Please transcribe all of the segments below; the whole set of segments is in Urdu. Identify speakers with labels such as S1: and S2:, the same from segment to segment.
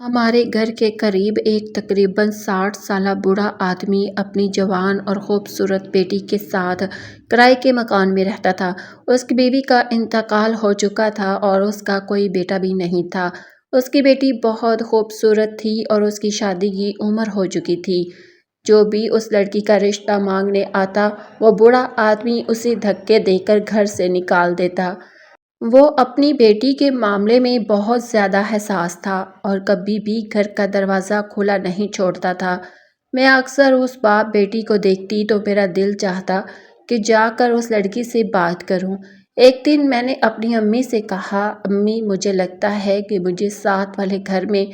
S1: ہمارے گھر کے قریب ایک تقریباً 60 سالہ بوڑھا آدمی اپنی جوان اور خوبصورت بیٹی کے ساتھ کرائے کے مکان میں رہتا تھا۔ اس کی بیوی کا انتقال ہو چکا تھا اور اس کا کوئی بیٹا بھی نہیں تھا۔ اس کی بیٹی بہت خوبصورت تھی اور اس کی شادی کی عمر ہو چکی تھی۔ جو بھی اس لڑکی کا رشتہ مانگنے آتا وہ بوڑھا آدمی اسے دھکے دے کر گھر سے نکال دیتا۔ وہ اپنی بیٹی کے معاملے میں بہت زیادہ حساس تھا اور کبھی بھی گھر کا دروازہ کھلا نہیں چھوڑتا تھا۔ میں اکثر اس باپ بیٹی کو دیکھتی تو میرا دل چاہتا کہ جا کر اس لڑکی سے بات کروں۔ ایک دن میں نے اپنی امی سے کہا، امی مجھے لگتا ہے کہ مجھے ساتھ والے گھر میں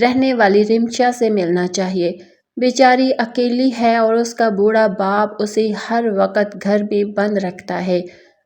S1: رہنے والی رمشا سے ملنا چاہیے۔ بیچاری اکیلی ہے اور اس کا بوڑھا باپ اسے ہر وقت گھر میں بند رکھتا ہے۔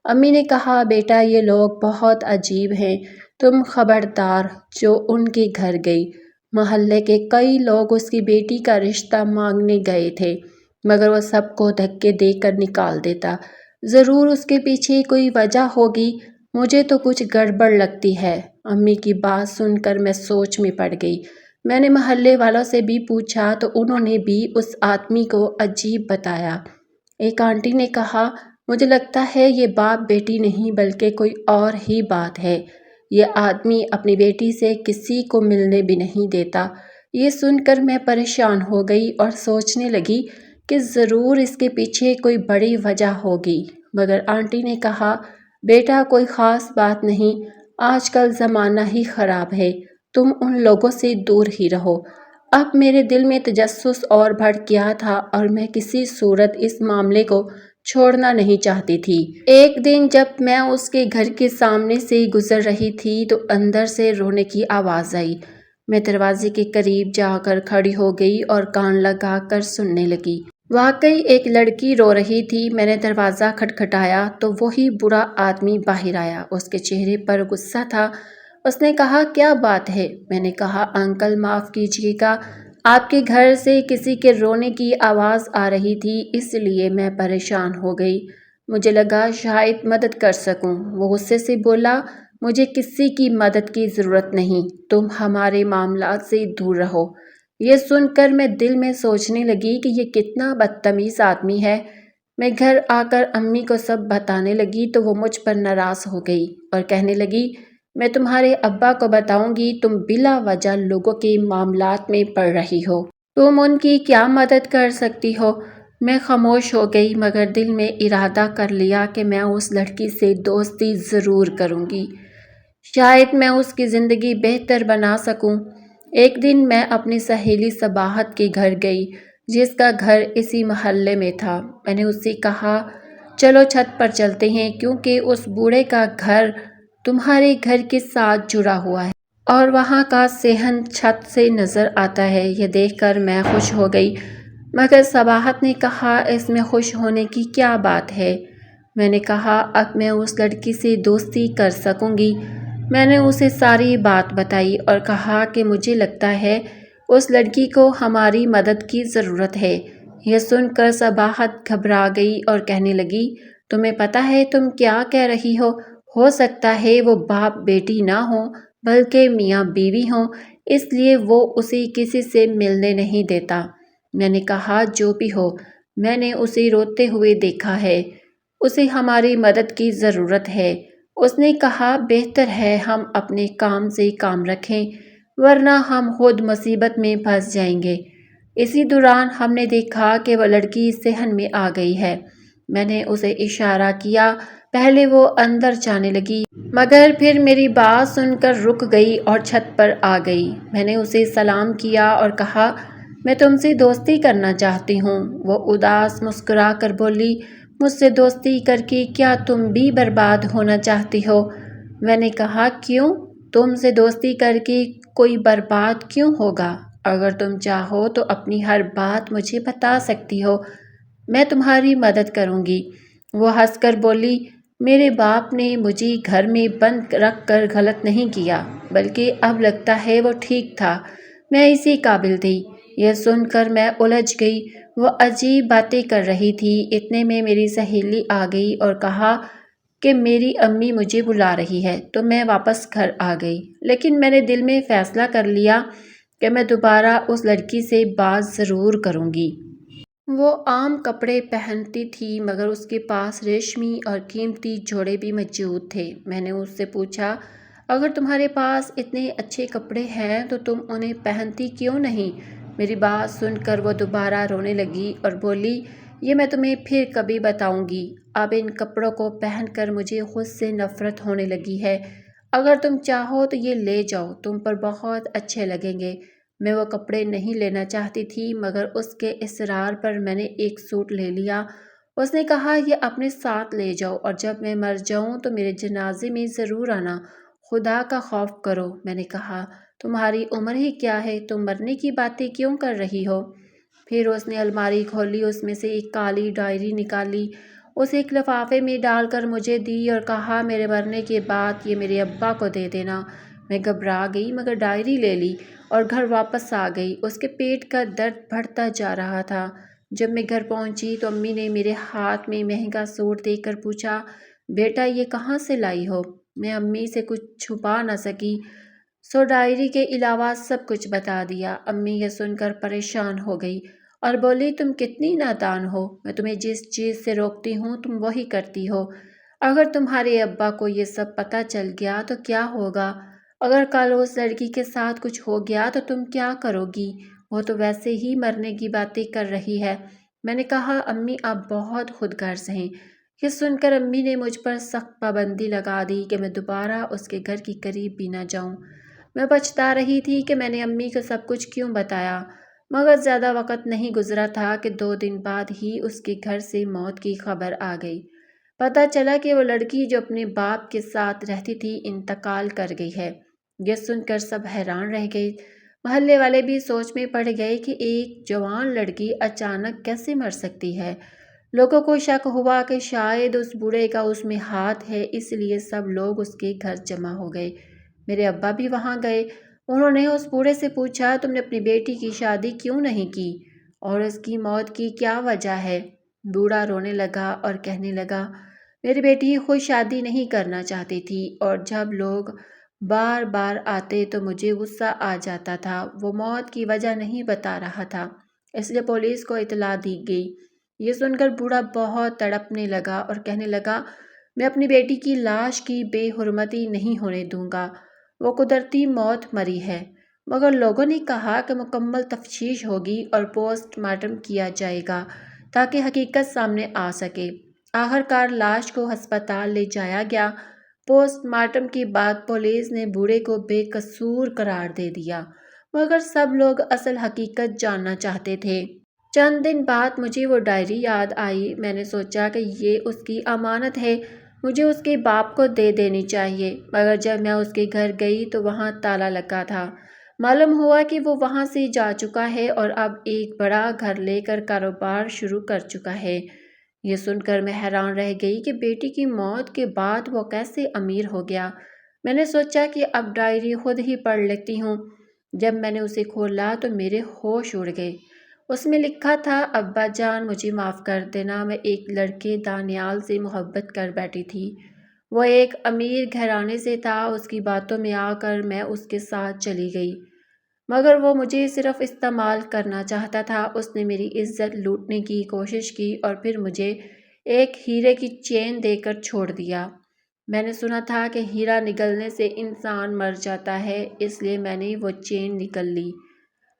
S1: امی نے کہا، بیٹا یہ لوگ بہت عجیب ہیں، تم خبردار۔ جو ان کے گھر گئی۔ محلے کے کئی لوگ اس کی بیٹی کا رشتہ مانگنے گئے تھے مگر وہ سب کو دھکے دے کر نکال دیتا۔ ضرور اس کے پیچھے کوئی وجہ ہوگی، مجھے تو کچھ گڑبڑ لگتی ہے۔ امی کی بات سن کر میں سوچ میں پڑ گئی۔ میں نے محلے والوں سے بھی پوچھا تو انہوں نے بھی اس آدمی کو عجیب بتایا۔ ایک آنٹی نے کہا، مجھے لگتا ہے یہ باپ بیٹی نہیں بلکہ کوئی اور ہی بات ہے۔ یہ آدمی اپنی بیٹی سے کسی کو ملنے بھی نہیں دیتا۔ یہ سن کر میں پریشان ہو گئی اور سوچنے لگی کہ ضرور اس کے پیچھے کوئی بڑی وجہ ہوگی، مگر آنٹی نے کہا، بیٹا کوئی خاص بات نہیں، آج کل زمانہ ہی خراب ہے، تم ان لوگوں سے دور ہی رہو۔ اب میرے دل میں تجسس اور بڑھ گیا تھا اور میں کسی صورت اس معاملے کو چھوڑنا نہیں چاہتی تھی۔ ایک دن جب میں اس کے گھر کے سامنے سے گزر رہی تھی تو اندر سے رونے کی آواز آئی۔ میں دروازے کے قریب جا کر کھڑی ہو گئی اور کان لگا کر سننے لگی۔ واقعی ایک لڑکی رو رہی تھی۔ میں نے دروازہ کھٹکھٹایا تو وہی بوڑھا آدمی باہر آیا۔ اس کے چہرے پر غصہ تھا۔ اس نے کہا، کیا بات ہے؟ میں نے کہا، انکل معاف کیجیے گا، آپ کے گھر سے کسی کے رونے کی آواز آ رہی تھی، اس لیے میں پریشان ہو گئی۔ مجھے لگا شاید مدد کر سکوں۔ وہ غصے سے بولا، مجھے کسی کی مدد کی ضرورت نہیں، تم ہمارے معاملات سے دور رہو۔ یہ سن کر میں دل میں سوچنے لگی کہ یہ کتنا بدتمیز آدمی ہے۔ میں گھر آ کر امی کو سب بتانے لگی تو وہ مجھ پر ناراض ہو گئی اور کہنے لگی، میں تمہارے ابا کو بتاؤں گی، تم بلا وجہ لوگوں کے معاملات میں پڑ رہی ہو۔ تم ان کی کیا مدد کر سکتی ہو؟ میں خاموش ہو گئی مگر دل میں ارادہ کر لیا کہ میں اس لڑکی سے دوستی ضرور کروں گی، شاید میں اس کی زندگی بہتر بنا سکوں۔ ایک دن میں اپنی سہیلی صباحت کے گھر گئی جس کا گھر اسی محلے میں تھا۔ میں نے اس سے کہا، چلو چھت پر چلتے ہیں کیونکہ اس بوڑھے کا گھر تمہارے گھر کے ساتھ جڑا ہوا ہے اور وہاں کا صحن چھت سے نظر آتا ہے۔ یہ دیکھ کر میں خوش ہو گئی مگر صباحت نے کہا، اس میں خوش ہونے کی کیا بات ہے؟ میں نے کہا، اب میں اس لڑکی سے دوستی کر سکوں گی۔ میں نے اسے ساری بات بتائی اور کہا کہ مجھے لگتا ہے اس لڑکی کو ہماری مدد کی ضرورت ہے۔ یہ سن کر صباحت گھبرا گئی اور کہنے لگی، تمہیں پتہ ہے تم کیا کہہ رہی ہو سکتا ہے وہ باپ بیٹی نہ ہوں بلکہ میاں بیوی ہوں، اس لیے وہ اسے کسی سے ملنے نہیں دیتا۔ میں نے کہا، جو بھی ہو، میں نے اسے روتے ہوئے دیکھا ہے، اسے ہماری مدد کی ضرورت ہے۔ اس نے کہا، بہتر ہے ہم اپنے کام سے کام رکھیں ورنہ ہم خود مصیبت میں پھنس جائیں گے۔ اسی دوران ہم نے دیکھا کہ وہ لڑکی صحن میں آ گئی ہے۔ میں نے اسے اشارہ کیا، پہلے وہ اندر جانے لگی مگر پھر میری بات سن کر رک گئی اور چھت پر آ گئی۔ میں نے اسے سلام کیا اور کہا، میں تم سے دوستی کرنا چاہتی ہوں۔ وہ اداس مسکرا کر بولی، مجھ سے دوستی کر کے کیا تم بھی برباد ہونا چاہتی ہو؟ میں نے کہا، کیوں؟ تم سے دوستی کر کے کوئی برباد کیوں ہوگا؟ اگر تم چاہو تو اپنی ہر بات مجھے بتا سکتی ہو، میں تمہاری مدد کروں گی۔ وہ ہنس کر بولی، میرے باپ نے مجھے گھر میں بند رکھ کر غلط نہیں کیا بلکہ اب لگتا ہے وہ ٹھیک تھا، میں اسی قابل تھی۔ یہ سن کر میں الجھ گئی، وہ عجیب باتیں کر رہی تھی۔ اتنے میں میری سہیلی آ گئی اور کہا کہ میری امی مجھے بلا رہی ہے، تو میں واپس گھر آ گئی۔ لیکن میں نے دل میں فیصلہ کر لیا کہ میں دوبارہ اس لڑکی سے بات ضرور کروں گی۔ وہ عام کپڑے پہنتی تھی مگر اس کے پاس ریشمی اور قیمتی جوڑے بھی موجود تھے۔ میں نے اس سے پوچھا، اگر تمہارے پاس اتنے اچھے کپڑے ہیں تو تم انہیں پہنتی کیوں نہیں؟ میری بات سن کر وہ دوبارہ رونے لگی اور بولی، یہ میں تمہیں پھر کبھی بتاؤں گی۔ اب ان کپڑوں کو پہن کر مجھے خود سے نفرت ہونے لگی ہے۔ اگر تم چاہو تو یہ لے جاؤ، تم پر بہت اچھے لگیں گے۔ میں وہ کپڑے نہیں لینا چاہتی تھی مگر اس کے اصرار پر میں نے ایک سوٹ لے لیا۔ اس نے کہا، یہ اپنے ساتھ لے جاؤ اور جب میں مر جاؤں تو میرے جنازے میں ضرور آنا، خدا کا خوف کرو۔ میں نے کہا، تمہاری عمر ہی کیا ہے، تم مرنے کی باتیں کیوں کر رہی ہو؟ پھر اس نے الماری کھولی، اس میں سے ایک کالی ڈائری نکالی، اسے ایک لفافے میں ڈال کر مجھے دی اور کہا، میرے مرنے کے بعد یہ میرے ابا کو دے دینا۔ میں گھبرا گئی مگر ڈائری لے لی اور گھر واپس آ گئی۔ اس کے پیٹ کا درد بڑھتا جا رہا تھا۔ جب میں گھر پہنچی تو امی نے میرے ہاتھ میں مہنگا سوٹ دیکھ کر پوچھا، بیٹا یہ کہاں سے لائی ہو؟ میں امی سے کچھ چھپا نہ سکی، سو ڈائری کے علاوہ سب کچھ بتا دیا۔ امی یہ سن کر پریشان ہو گئی اور بولی، تم کتنی نادان ہو، میں تمہیں جس چیز سے روکتی ہوں تم وہی کرتی ہو۔ اگر تمہارے ابا کو یہ سب پتہ چل گیا تو کیا ہوگا؟ اگر کل اس لڑکی کے ساتھ کچھ ہو گیا تو تم کیا کرو گی؟ وہ تو ویسے ہی مرنے کی باتیں کر رہی ہے۔ میں نے کہا، امی آپ بہت خود غرض ہیں۔ یہ سن کر امی نے مجھ پر سخت پابندی لگا دی کہ میں دوبارہ اس کے گھر کے قریب بھی نہ جاؤں۔ میں پچھتا رہی تھی کہ میں نے امی کو سب کچھ کیوں بتایا، مگر زیادہ وقت نہیں گزرا تھا کہ 2 دن بعد ہی اس کے گھر سے موت کی خبر آ گئی۔ پتہ چلا کہ وہ لڑکی جو اپنے باپ کے ساتھ رہتی تھی انتقال کر گئی ہے۔ یہ سن کر سب حیران رہ گئے۔ محلے والے بھی سوچ میں پڑ گئے کہ ایک جوان لڑکی اچانک کیسے مر سکتی ہے۔ لوگوں کو شک ہوا کہ شاید اس بوڑھے کا اس میں ہاتھ ہے، اس لیے سب لوگ اس کے گھر جمع ہو گئے۔ میرے ابا بھی وہاں گئے۔ انہوں نے اس بوڑھے سے پوچھا، تم نے اپنی بیٹی کی شادی کیوں نہیں کی اور اس کی موت کی کیا وجہ ہے؟ بوڑھا رونے لگا اور کہنے لگا، میری بیٹی خود شادی نہیں کرنا چاہتی تھی اور جب لوگ بار بار آتے تو مجھے غصہ آ جاتا تھا۔ وہ موت کی وجہ نہیں بتا رہا تھا، اس لیے پولیس کو اطلاع دی گئی۔ یہ سن کر بوڑھا بہت تڑپنے لگا اور کہنے لگا، میں اپنی بیٹی کی لاش کی بے حرمتی نہیں ہونے دوں گا۔ وہ قدرتی موت مری ہے، مگر لوگوں نے کہا کہ مکمل تفتیش ہوگی اور پوسٹ مارٹم کیا جائے گا تاکہ حقیقت سامنے آ سکے۔ آخرکار لاش کو ہسپتال لے جایا گیا۔ پوسٹ مارٹم کے بعد پولیس نے بوڑھے کو بے قصور قرار دے دیا، مگر سب لوگ اصل حقیقت جاننا چاہتے تھے۔ چند دن بعد مجھے وہ ڈائری یاد آئی۔ میں نے سوچا کہ یہ اس کی امانت ہے، مجھے اس کے باپ کو دے دینی چاہیے، مگر جب میں اس کے گھر گئی تو وہاں تالا لگا تھا۔ معلوم ہوا کہ وہ وہاں سے جا چکا ہے اور اب ایک بڑا گھر لے کر کاروبار شروع کر چکا ہے۔ یہ سن کر میں حیران رہ گئی کہ بیٹی کی موت کے بعد وہ کیسے امیر ہو گیا۔ میں نے سوچا کہ اب ڈائری خود ہی پڑھ لیتی ہوں۔ جب میں نے اسے کھولا تو میرے ہوش اڑ گئے۔ اس میں لکھا تھا، ابا جان مجھے معاف کر دینا، میں ایک لڑکے دانیال سے محبت کر بیٹھی تھی۔ وہ ایک امیر گھرانے سے تھا، اس کی باتوں میں آ کر میں اس کے ساتھ چلی گئی، مگر وہ مجھے صرف استعمال کرنا چاہتا تھا۔ اس نے میری عزت لوٹنے کی کوشش کی اور پھر مجھے ایک ہیرے کی چین دے کر چھوڑ دیا۔ میں نے سنا تھا کہ ہیرا نگلنے سے انسان مر جاتا ہے، اس لیے میں نے وہ چین نگل لی،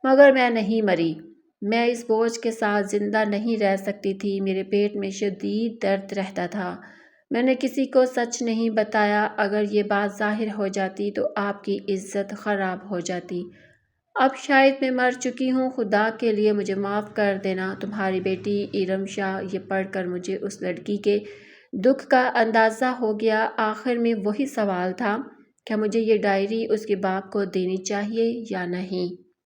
S1: مگر میں نہیں مری۔ میں اس بوجھ کے ساتھ زندہ نہیں رہ سکتی تھی، میرے پیٹ میں شدید درد رہتا تھا۔ میں نے کسی کو سچ نہیں بتایا، اگر یہ بات ظاہر ہو جاتی تو آپ کی عزت خراب ہو جاتی۔ اب شاید میں مر چکی ہوں، خدا کے لیے مجھے معاف کر دینا، تمہاری بیٹی ارم شاہ۔ یہ پڑھ کر مجھے اس لڑکی کے دکھ کا اندازہ ہو گیا۔ آخر میں وہی سوال تھا کہ مجھے یہ ڈائری اس کے باپ کو دینی چاہیے یا نہیں۔